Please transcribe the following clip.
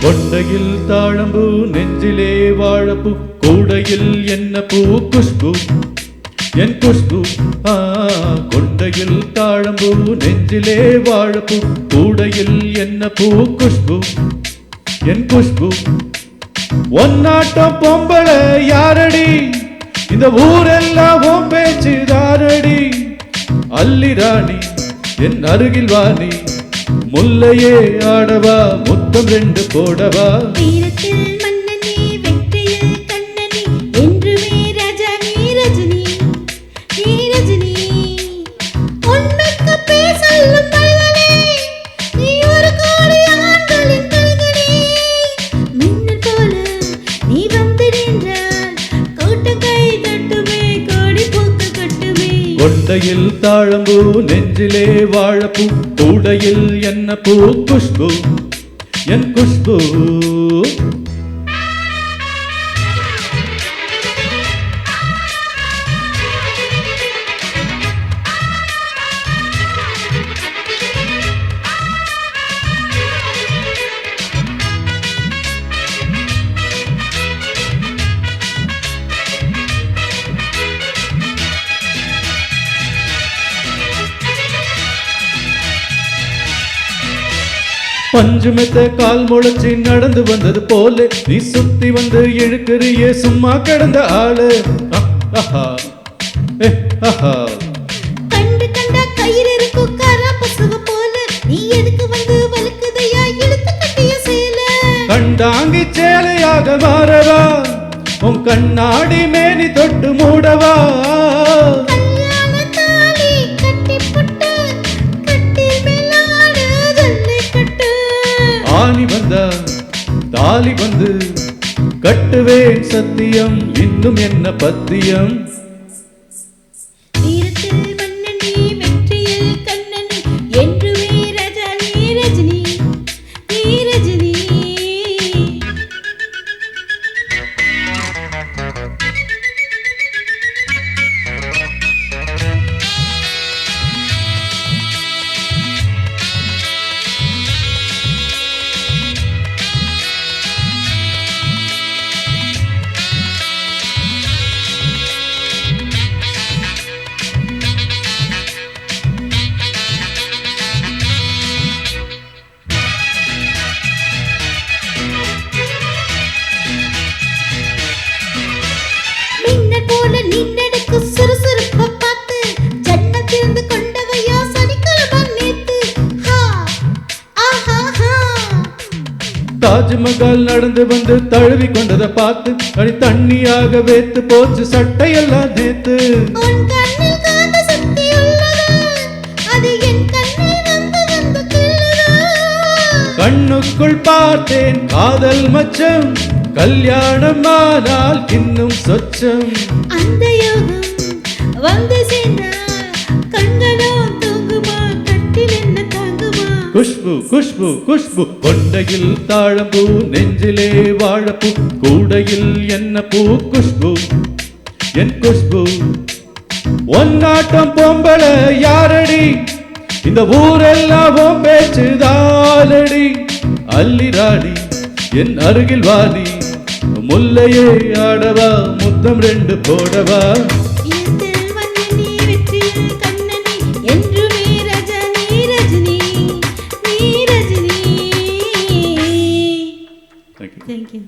கொண்டையில் தாழம்பூ நெஞ்சிலே வாழப்பூ கூடையில் என்ன பூ குஷ்பு என் குஷ்பு கொண்டையில் தாழம்பூ நெஞ்சிலே வாழப்பூ கூடையில் என்ன பூ குஷ்பு என் குஷ்பு ஒன்னாட்டம் பொம்பளை யாரடி இந்த ஊரெல்லாம் பேச்சு தாரடி அல்லி ராணி என் அருகில் வாணி முல்லையே ஆடவா முத்தம் 2 போடவா வீரத்தில் மன்னனே வெற்றியில் கண்ணனே என்றுமே ராஜா நீ ரஜினி நீ ரஜினி உன்னுக்கு பேசல்லும் மல்லனே நீ ஒரு கோடி ஆண்களின் கலைஞனே மின்னல் போல நீ வந்து நின்றால் கூட்டம் கை தட்டுமே கோடி பூக்கள் கட்டுமே கொண்டையில் தாழம்பூ நெஞ்சிலே வாழப்பூ கூடையில் என்ன பூ குஷ்பு என் குஷ்பு பஞ்சுமெத்த கால் முளைச்சி நடந்து வந்தது போல நீ சுத்தி வந்து இழுக்கிறியே சும்மா கிடந்த ஆளு கண்டு கண்டா கயிறு இருக்கும் கரா பசுவ போல நீ எதுக்கு வந்து வலுக்குதையா இழுத்து கட்டிய சேல கண்டாங்கி சேலையாக மாறவா உன் கண்ணாடி மேனி தொட்டு மூடவா ஆனி வந்த தாலி வந்து கட்டுவேன் சத்தியம் இன்னும் என்ன பத்தியம் வீரத்தில் மன்னனே வெற்றியில் கண்ணனே என்றுமே ராஜா நீ ரஜினி நீ ரஜினி தாஜ்மஹால் நடந்து வந்து தழுவி கொண்டதை பார்த்து அடி தண்ணியாக வேத்து போச்சு சட்டையெல்லாம் நேத்து கண்ணுக்குள் பார்த்தேன் காதல் மச்சம் கல்யாணம் ஆனால் இன்னும் சொச்சம் அந்த யோகம் வந்து சேர்ந்தா கண்களும் தூங்குமா கட்டில் என்ன தாங்குமா குஷ்பு குஷ்பு குஷ்பு கொண்டையில் தாழம்பூ நெஞ்சிலே வாழப்பூ கூடையில் என்ன பூ குஷ்பு என் குஷ்பு ஒன்னாட்டம் பொம்பளை யாரடி இந்த ஊரெல்லாம் பேச்சு தாளடி அல்லி ராணி என் அருகில் வாணி முல்லையே ஆடவா முத்தம் 2 போடவா Thank you.